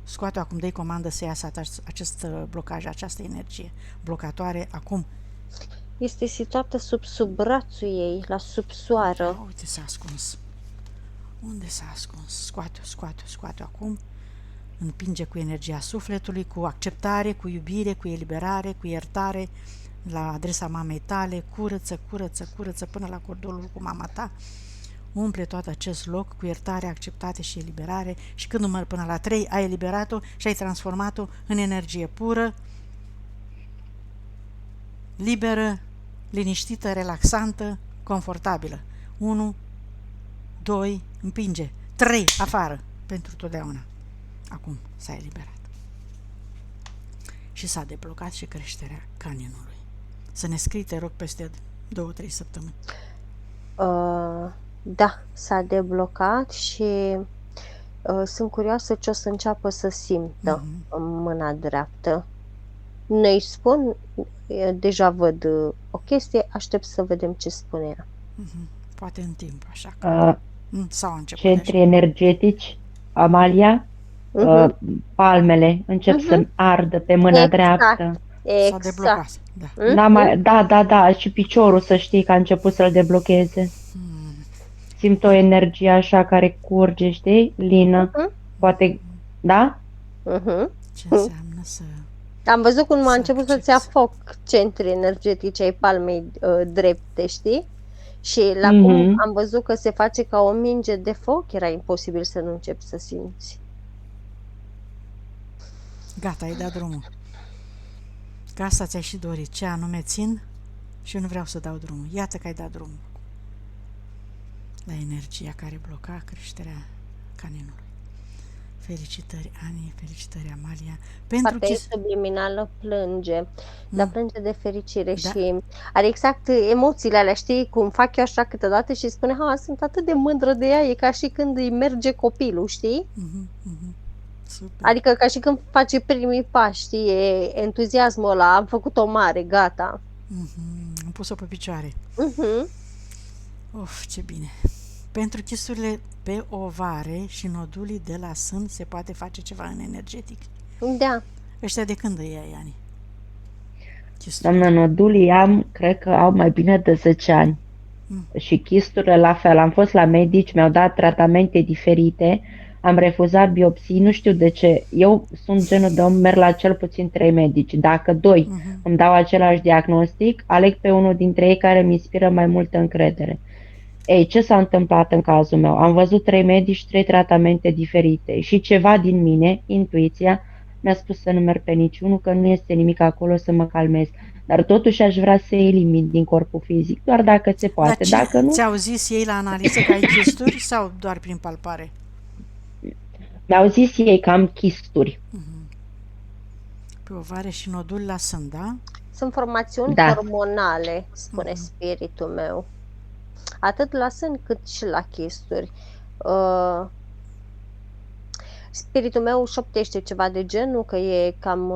Scoate-o acum, dă-i comandă să iasă acest blocaj, această energie blocatoare, acum. Este situată sub brațul ei, la subsoară. Uite, s-a ascuns. Unde s-a ascuns? Scoate-o acum. Împinge cu energia sufletului, cu acceptare, cu iubire, cu eliberare, cu iertare la adresa mamei tale. Curăță până la cordolul cu mama ta. Umple tot acest loc cu iertare, acceptate și eliberare și când număr până la 3 ai eliberat-o și ai transformat-o în energie pură, liberă, liniștită, relaxantă, confortabilă. 1, 2, împinge. 3, afară, pentru totdeauna. Acum s-a eliberat. Și s-a deblocat și creșterea caninului. Să ne scrii, te rog, peste 2-3 săptămâni. Da, s-a deblocat și sunt curioasă ce o să înceapă să simtă în mâna dreaptă. Nu-i spun, deja văd o chestie, aștept să vedem ce spune ea. Poate în timp, așa că... sau a început centri energetici, Amalia, palmele încep să ardă pe mâna dreaptă. S-a deblocat, da. Da, și piciorul, să știi că a început să-l deblocheze. Simt o energie așa care curge, știi, lină, poate, da? Ce înseamnă să... Am văzut cum a început să-ți ia foc centri energetici ai palmei drepte, știi? Și la cum am văzut că se face ca o minge de foc, era imposibil să nu începi să simți. Gata, ai dat drumul. Că asta ți-ai și dorit. Ce anume țin și eu nu vreau să dau drumul. Iată că ai dat drumul. La energia care bloca creșterea caninului. Felicitări, Ani, felicitări, Amalia. Pentru Partea subliminală plânge, dar plânge de fericire și are exact emoțiile alea, știi, cum fac eu așa câteodată și spune, sunt atât de mândră de ea, e ca și când îi merge copilul, știi? Super. Adică ca și când face primii pași, știi, e entuziasmul ăla, am făcut-o mare, gata. Am pus-o pe picioare. Of, ce bine. Pentru chisurile pe ovare și nodulii de la sân se poate face ceva în energetic? Da. Ăștia de când îi ai, Ani? Doamnă, nodulii cred că au mai bine de 10 ani. Și chisturile la fel. Am fost la medici, mi-au dat tratamente diferite, am refuzat biopsii, nu știu de ce. Eu sunt genul de om, merg la cel puțin 3 medici. Dacă 2 îmi dau același diagnostic, aleg pe unul dintre ei care mi inspiră mai multă încredere. Ei, ce s-a întâmplat în cazul meu? Am văzut 3 medici, 3 tratamente diferite și ceva din mine, intuiția, mi-a spus să nu merg pe niciunul, că nu este nimic acolo să mă calmez. Dar totuși aș vrea să elimin din corpul fizic, doar dacă se poate. Dar dacă nu... ți-au zis ei la analiză că ai chisturi sau doar prin palpare? Mi-au zis ei că am chisturi. Pe ovare și noduli la sân, da? Sunt formațiuni hormonale, spune spiritul meu. Atât la sân cât și la chisturi. Spiritul meu șoptește ceva de genul, că e cam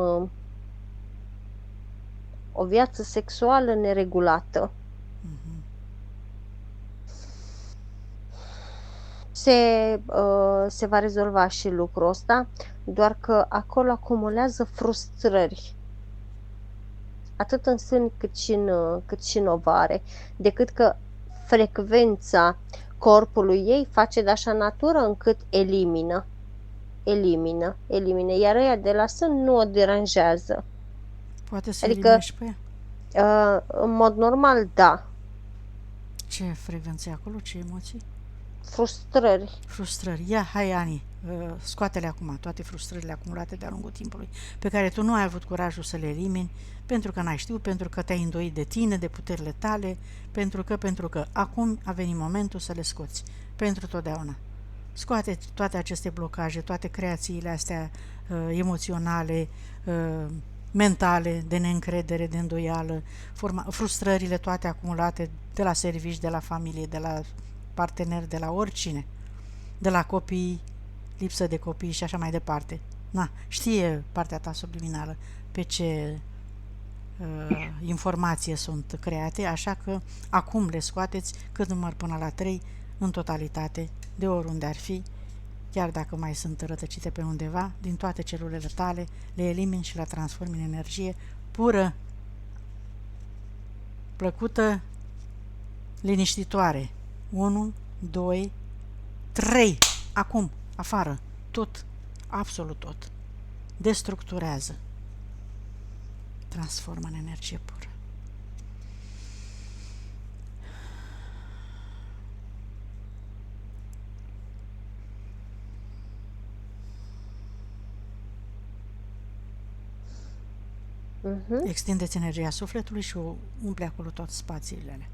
o viață sexuală neregulată. Se va rezolva și lucrul ăsta, doar că acolo acumulează frustrări, atât în sân cât și în ovare, decât că frecvența corpului ei face de așa natură încât elimină, iar ăia de la sân nu o deranjează. Poate să Adică, elimine și pe ea. În mod normal, da. Ce frecvență e acolo? Ce emoții? Frustrări. Ia, hai, Ani, scoate-le acum, toate frustrările acumulate de-a lungul timpului, pe care tu nu ai avut curajul să le elimini, pentru că n-ai știut, pentru că te-ai îndoit de tine, de puterile tale, pentru că acum a venit momentul să le scoți, pentru totdeauna. Scoate toate aceste blocaje, toate creațiile astea emoționale, mentale, de neîncredere, de îndoială, frustrările toate acumulate de la servici, de la familie, de la parteneri, de la oricine, de la copii, lipsă de copii și așa mai departe. Știe partea ta subliminală pe ce informație sunt create, așa că acum le scoateți cât număr până la 3 în totalitate, de oriunde ar fi, chiar dacă mai sunt rătăcite pe undeva, din toate celulele tale, le elimini și le transformi în energie pură, plăcută, liniștitoare. 1, 2, 3. Acum, afară, tot, absolut tot. Destructurează. Transformă în energie pură. Extindeți energia sufletului și o umple acolo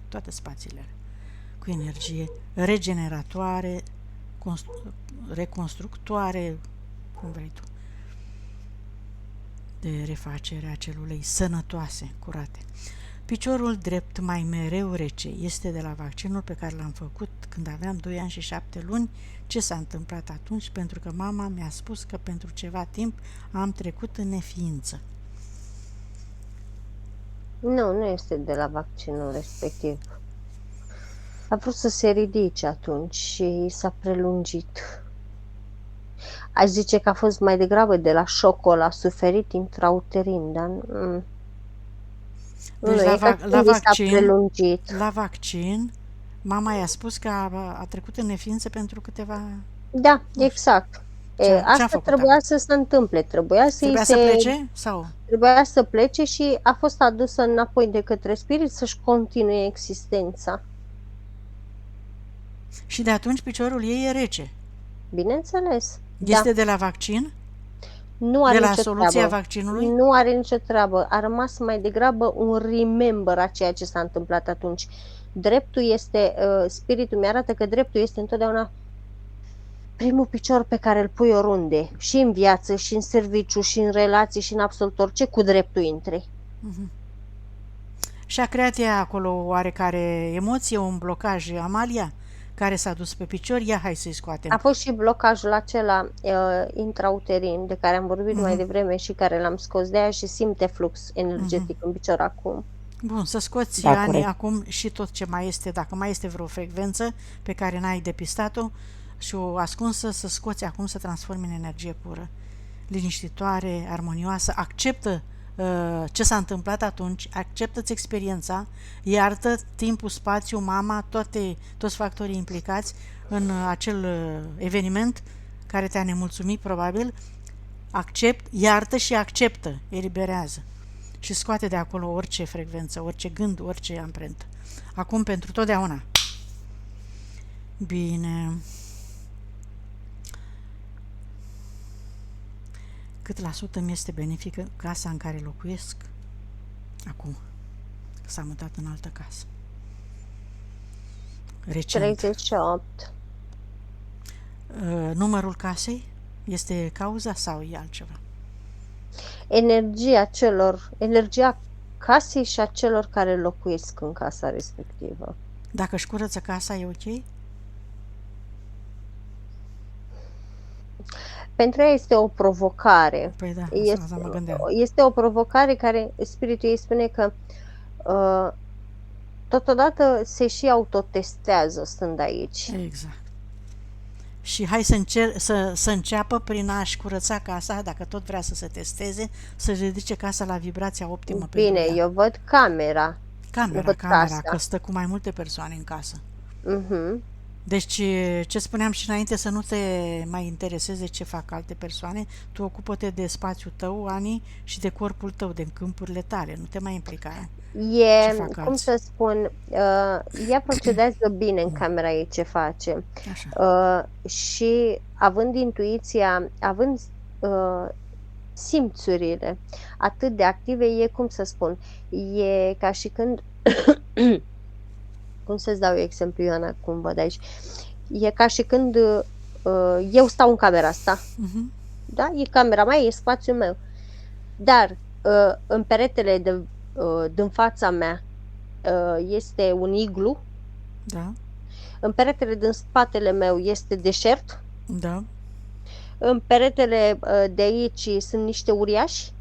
toate spațiile cu energie regeneratoare, reconstructoare, cum vrei tu, de refacere a celulei sănătoase, curate. Piciorul drept mai mereu rece este de la vaccinul pe care l-am făcut când aveam 2 ani și 7 luni. Ce s-a întâmplat atunci? Pentru că mama mi-a spus că pentru ceva timp am trecut în neființă. Nu este de la vaccinul respectiv. A vrut să se ridice atunci și s-a prelungit. Aș zice că a fost mai degrabă de la șocul ăla suferit intrauterin, dar deci la vaccin, mama i-a spus că a trecut în neființă pentru câteva... Da, exact. Asta trebuia să se întâmple. Trebuia să plece? Sau? Trebuia să plece și a fost adusă înapoi de către spirit să-și continue existența. Și de atunci piciorul ei e rece. Bineînțeles. Este de la vaccin? Nu are de la nicio soluția treabă. Vaccinului? Nu are nicio treabă. A rămas mai degrabă un remember a ceea ce s-a întâmplat atunci. Dreptul este, spiritul mi-arată că dreptul este întotdeauna primul picior pe care îl pui oriunde, și în viață, și în serviciu, și în relații, și în absolut orice, cu dreptul intri. Și a creat ea acolo oarecare emoție, un blocaj, Amalia, care s-a dus pe picior? Ia, hai să-i scoatem. A fost și blocajul acela intrauterin, de care am vorbit mai devreme și care l-am scos de aia și simte flux energetic în picior acum. Bun, să scoți, Ani, acum și tot ce mai este, dacă mai este vreo frecvență pe care n-ai depistat-o și o ascunsă, să scoți acum, să transformi în energie pură, liniștitoare, armonioasă, acceptă ce s-a întâmplat atunci, acceptă-ți experiența, iartă timpul, spațiu, mama, toți factorii implicați în acel eveniment care te-a nemulțumit probabil, iartă și acceptă, eliberează și scoate de acolo orice frecvență, orice gând, orice amprentă. Acum pentru totdeauna. Bine. Cât la sută mi este benefică casa în care locuiesc acum? S-a mutat în altă casă. Recent. 38. Numărul casei este cauza sau e altceva? Energia casei și a celor care locuiesc în casa respectivă. Dacă își curăță casa, e ok? pentru ea este o provocare. Păi da, Este, asta mă gândeam. este o provocare care spiritul ei spune că totodată se și autotestează stând aici. Exact. Și hai să înceapă prin a-și curăța casa, dacă tot vrea să se testeze, să-și ridice casa la vibrația optimă. Bine, pentru ea. eu văd camera. Camera, casa. că stă cu mai multe persoane în casă. Mhm. Deci, ce spuneam și înainte, să nu te mai intereseze ce fac alte persoane, tu ocupă-te de spațiul tău, Ani, și de corpul tău, de câmpurile tale, nu te mai implica. Ce fac Cum alții? să spun, ea procedează bine în camera ei ce face. Așa. Și având intuiția, având simțurile atât de active, e, cum să spun, e ca și când cum să-ți dau eu exemplu, Ioana, cum văd aici, e ca și când eu stau în camera asta, da? E camera mea, e spațiul meu, dar în peretele din fața mea este un iglu, Da, în peretele din spatele meu este deșert, da. în peretele de aici sunt niște uriași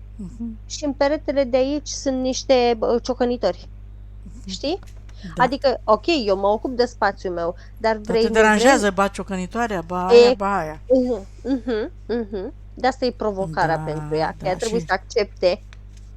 și în peretele de aici sunt niște ciocănitori. Știi? Da. Adică, ok, eu mă ocup de spațiul meu, dar vrei... Te deranjează, ba ciocănitoarea, ba aia, ba aia. De asta e provocarea pentru ea, că ea trebuie și să accepte.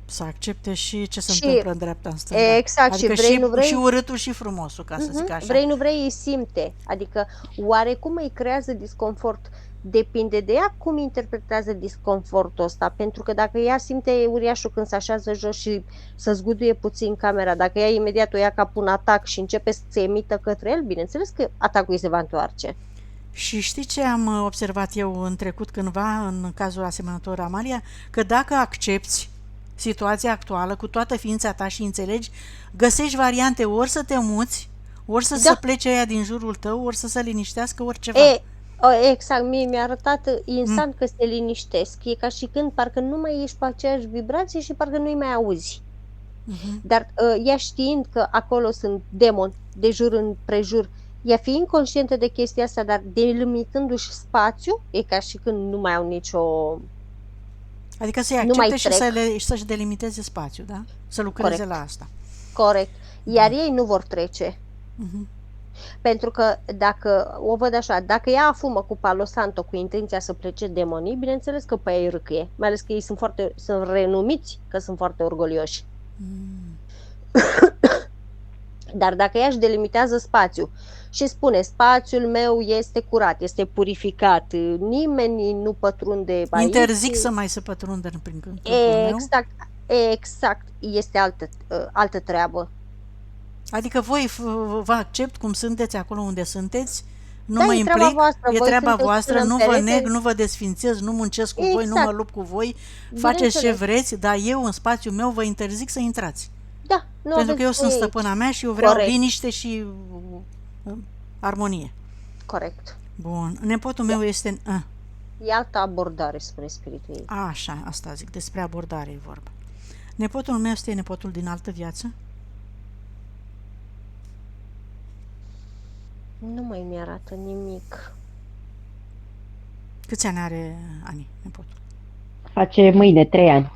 să accepte și ce se Și- întâmplă în dreapta, în stânga. Exact, Adică și vrei, nu vrei... și urâtul și frumosul, ca să zic așa. Vrei, nu vrei, îi simte. Adică, oarecum îi creează disconfort. Depinde de ea cum interpretează disconfortul ăsta, pentru că dacă ea simte uriașul când se așează jos și să zguduie puțin camera, dacă ea imediat o ia ca un atac și începe să se emită către el, bineînțeles că atacul îi se va întoarce. Și știi ce am observat eu în trecut cândva, în cazul asemănător Amalia? Că dacă accepti situația actuală cu toată ființa ta și înțelegi, găsești variante ori să te muți, ori să se plece aia din jurul tău, ori să se liniștească, oriceva. Exact, mie mi-a arătat instant că se liniștesc. E ca și când parcă nu mai ești pe aceeași vibrație și parcă nu-i mai auzi. Dar ea știind că acolo sunt demoni de jur împrejur, ea fiind conștientă de chestia asta, dar delimitându-și spațiu, e ca și când nu mai au nicio... Adică să-i accepte și să-și delimiteze spațiul, da? Să lucreze la asta. Corect. Iar ei nu vor trece. Pentru că dacă o văd așa, dacă ea afumă cu Palo Santo cu intenția să plece demonii, bineînțeles că pe ei râcâie, mai ales că ei sunt renumiți că sunt foarte orgolioși. Dar dacă ea își delimitează spațiul și spune, spațiul meu este curat, este purificat, nimeni nu pătrunde aici. Interzic să mai se pătrundă prin câmpul meu. Exact, este altă treabă. Adică voi vă accept cum sunteți acolo unde sunteți, nu da, mă implic, e treaba voi voastră, nu vă neg, nu vă desfințez, nu muncesc cu voi, nu mă lupt cu voi, faceți ce vreți, dar eu în spațiul meu vă interzic să intrați. Da, pentru că eu sunt stăpâna mea și eu vreau liniște și armonie. Corect. Bun, nepotul meu este... E altă abordare, spune spiritul ei. Așa, asta zic, despre abordare e vorba. Nepotul meu este nepotul din altă viață? Nu mai mi-arată nimic. Câți ani are Ani, nepotul? Face mâine 3 ani.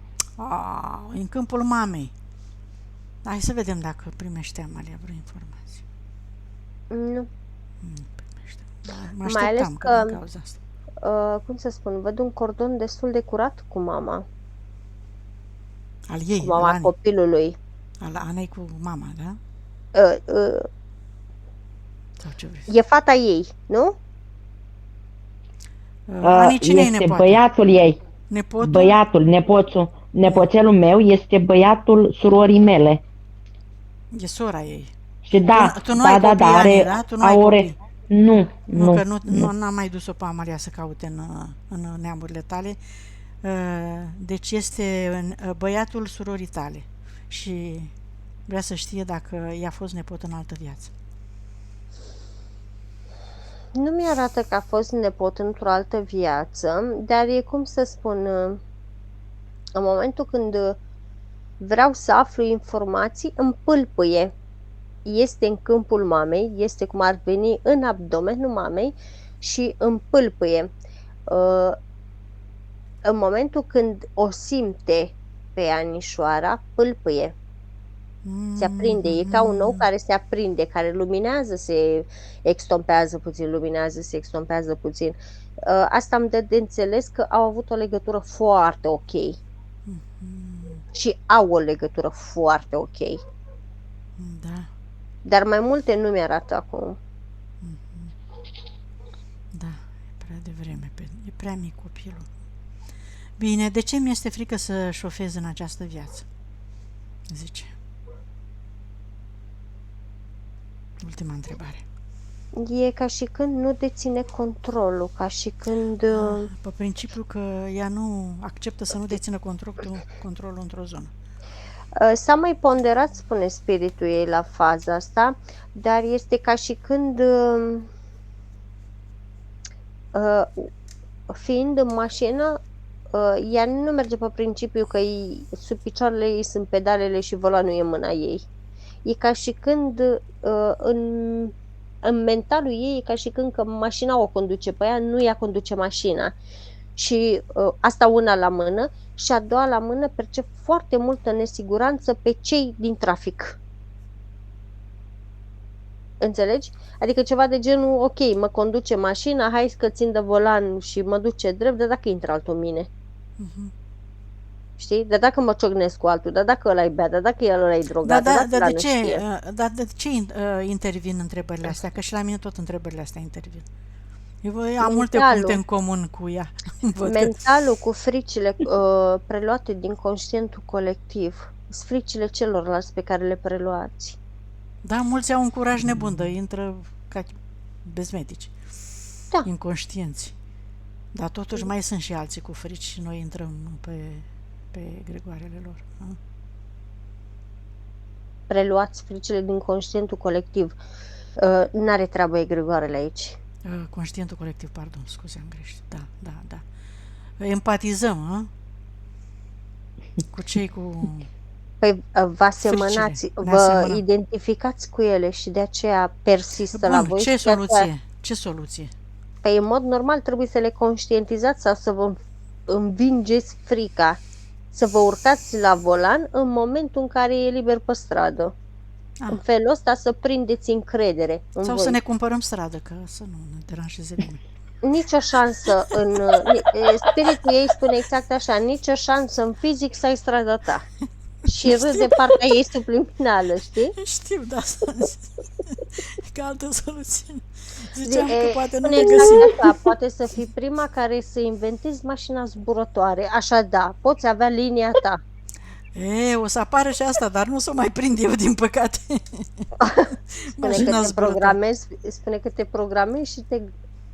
În câmpul mamei. Hai să vedem dacă primește Amalia vreo informație. Nu. Nu primește. Mă așteptam că din cauza asta. Cum să spun, văd un cordon destul de curat cu mama. Al ei, cu mama copilului. Al Anei cu mama, da? Sau ce vrei? E fata ei, nu? Ani, cine este nepoată? Băiatul ei. Nepotul? Băiatul, nepoțelul meu este băiatul surorii mele. E sora ei. Și da, tu nu ai copii, Ani, da? Tu nu ai copii. Nu. Că n-am mai dus-o pe Amalia să caute în neamurile tale. Deci este băiatul surorii tale și vrea să știe dacă i-a fost nepot în altă viață. Nu mi-arată că a fost nepot într-o altă viață, dar e cum să spun, în momentul când vreau să aflu informații, îmi pâlpâie. Este în câmpul mamei, este cum ar veni în abdomenul mamei și îmi pâlpâie. în momentul când o simte pe Anișoara, pâlpâie. Se aprinde, e ca un ou care se aprinde, care luminează, se extompează puțin, luminează, se extompează puțin. Asta îmi dă de înțeles că au avut o legătură foarte ok. Și au o legătură foarte ok. Da, Dar mai multe nu mi-arată acum. da, e prea devreme, e prea mic copilul. Bine, de ce mi-este frică să șofez în această viață? Zice. Ultima întrebare. E ca și când nu deține controlul, ca și când... Pe principiu că ea nu acceptă să nu dețină controlul într-o zonă. S-a mai ponderat, spune spiritul ei, la faza asta, dar este ca și când, fiind în mașină, ea nu merge pe principiu că sub picioarele ei sunt pedalele și volanul e în mâna ei. E ca și când în mentalul ei e ca și când că mașina o conduce pe ea, nu ea conduce mașina. Și asta una la mână și a doua la mână percep foarte multă nesiguranță pe cei din trafic. Înțelegi? Adică ceva de genul, ok, mă conduce mașina, hai că țin de volan și mă duce drept, dar dacă intră altul în mine. Știi? Dar dacă mă ciocnesc cu altul, dar dacă ăla-i bea, dar dacă el ăla-i drogat, dar dacă ăla nu știe. Dar de ce intervin întrebările astea? Că și la mine tot întrebările astea intervin. Eu am multe puncte în comun cu ea. Mentalul cu fricile preluate din conștientul colectiv. Sunt fricile celorlalți pe care le preluați. Da, mulți au un curaj nebun, dar intră ca bezmetici. Da. Inconștienți. Dar totuși mai sunt și alții cu frici și noi intrăm pe gregoarele lor. Preluați fricile din conștientul colectiv. N-are treabă egregoarele aici. Conștientul colectiv, pardon, scuze, am greșit. Da. Empatizăm, cu cei cu... Păi vă asemănați, vă identificați cu ele și de aceea persistă la voi. Ce soluție? Păi în mod normal trebuie să le conștientizați sau să vă învingeți frica. Să vă urcați la volan în momentul în care e liber pe stradă. În felul ăsta să prindeți încredere în sau voi. Să ne cumpărăm stradă, că să nu ne deranjeze nimeni. Nicio șansă spiritul ei spune exact așa, nicio șansă în fizic să ai strada ta. Și râde partea ei subliminală, știi? Știu, da. Ca altă soluție. Ziceam că poate nu ne exact găsim. așa, poate să fii prima care să inventezi mașina zburătoare. Așa da, poți avea linia ta. O să apară și asta, dar nu s-o mai prind eu, din păcate. Spune că te programezi și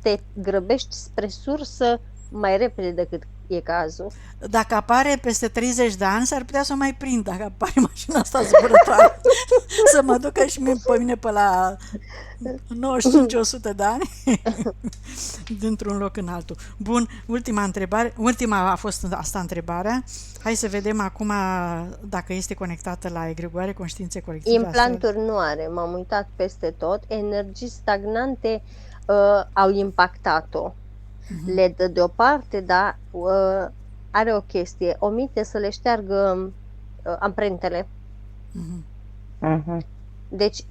te grăbești spre sursă mai repede decât e cazul. Dacă apare peste 30 de ani, s-ar putea să o mai prind, dacă apare mașina asta zburătoare. Să mă ducă și pe mine pe la 95-100 de ani, dintr-un loc în altul. Bun, ultima întrebare. Ultima a fost asta întrebarea. Hai să vedem acum dacă este conectată la egregoare, conștiințe colective. Implanturi nu are, m-am uitat peste tot. Energii stagnante au impactat-o. Le dă deoparte, dar are o chestie. Omite să le șteargă amprentele. Deci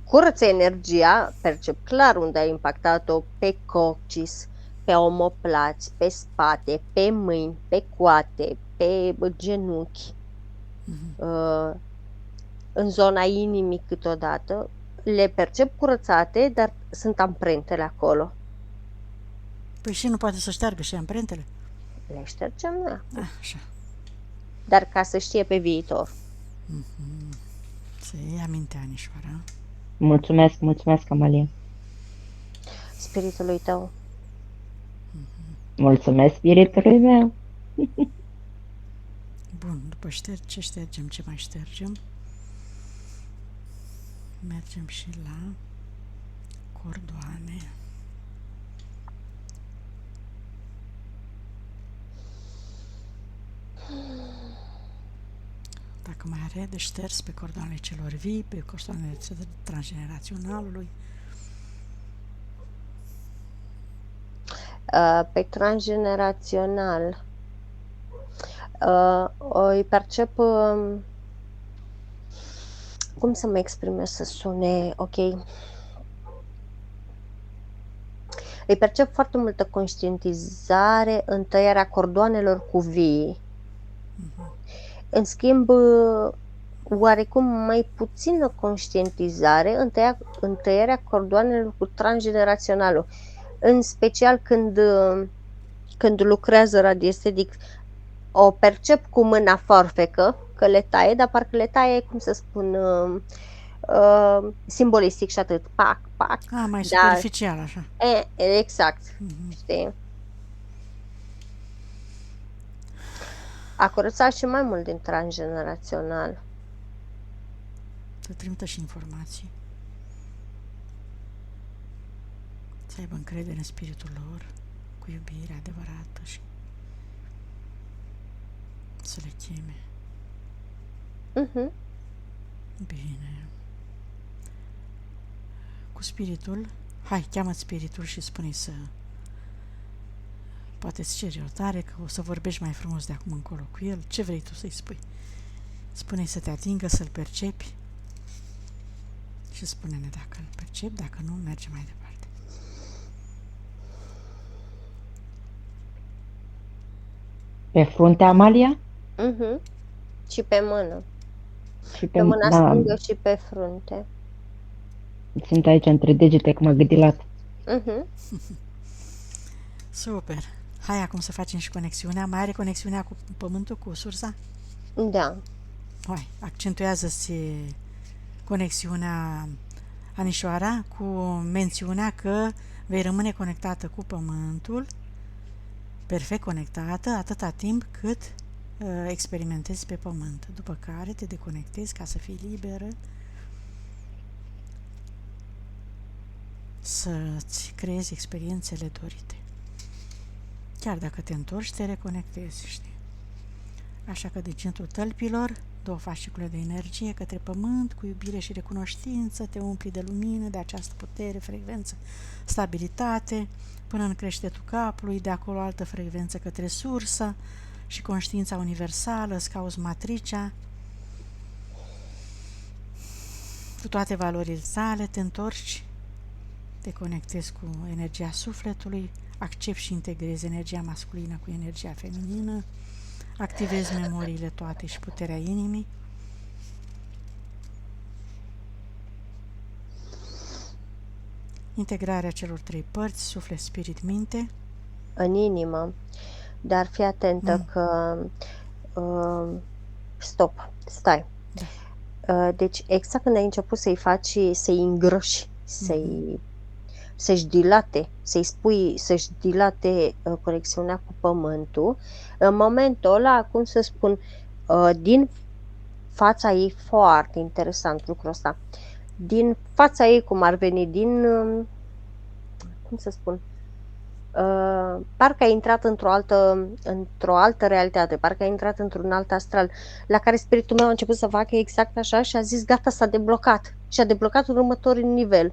curăță energia, percep clar unde a impactat-o, pe coccis, pe omoplați, pe spate, pe mâini, pe coate, pe genunchi, în zona inimii câteodată. Le percep curățate, dar sunt amprentele acolo. Păi și nu poate să șteargă și amprentele? Le ștergem, da. Așa. Dar ca să știe pe viitor. Să iei aminte, Anișoara. Mulțumesc, Amalia. Spiritului tău. Mulțumesc spiritului meu. Bun, după ce ștergem, ce mai ștergem? Mergem și la cordoane. Dacă mai are de șters pe cordoanele celor vii, pe cordoanele transgeneraționalului. Pe transgenerațional Îi percep, cum să mă exprimez să sune ok? Îi percep foarte multă conștientizare în tăierea cordoanelor cu vii. În schimb, oarecum mai puțină conștientizare în tăierea cordoanelor cu transgeneraționalul. În special când lucrează radiestetic, o percep cu mâna foarfecă că le taie, dar parcă le taie, cum să spun, simbolistic și atât. Pac, pac. Mai Dar, superficial, așa. exact. Știi? A curățat și mai mult din transgenerațional. Să trimită și informații. Să aibă încredere în spiritul lor, cu iubire adevărată și să le cheme. Bine. Cu spiritul, hai, cheamă spiritul și spune-i să poate îți ceri iertare, că o să vorbești mai frumos de acum încolo cu el. Ce vrei tu să-i spui? Spune-i să te atingă, să-l percepi și spune-ne dacă îl percepi, dacă nu, merge mai departe. Pe frunte, Amalia? Și pe mână. Și Pe mâna stângă și pe frunte. Sunt aici între degete, cum m-a gândilat. Super. Hai acum să facem și conexiunea. Mai are conexiunea cu pământul, cu sursa? Da. Hai, accentuează-ți conexiunea, Anișoara, cu mențiunea că vei rămâne conectată cu pământul, perfect conectată, atâta timp cât experimentezi pe pământ, după care te deconectezi ca să fii liberă, să-ți creezi experiențele dorite. Chiar dacă te întorci, te reconectezi, știi? Așa că de centrul tălpilor, 2 fascicule de energie către pământ, cu iubire și recunoștință, te umpli de lumină, de această putere, frecvență, stabilitate, până în creștetul capului, de acolo altă frecvență către sursă și conștiința universală, îți cauzi matricea, cu toate valorile tale, te întorci, te conectezi cu energia sufletului, accepti și integrezi energia masculină cu energia feminină, activezi memoriile toate și puterea inimii. Integrarea celor 3 părți, suflet, spirit, minte. În inimă. Dar fii atentă că... stop, stai. Da. Deci exact când ai început să-i faci, să-i îngrăși, să-și dilate, să-și dilate conexiunea cu pământul, în momentul ăla, cum să spun, din fața ei, foarte interesant lucrul ăsta, din fața ei, cum ar veni, cum să spun, parcă a intrat într-o altă realitate, parcă a intrat într-un alt astral, la care spiritul meu a început să facă exact așa și a zis gata, s-a deblocat și a deblocat următorul nivel.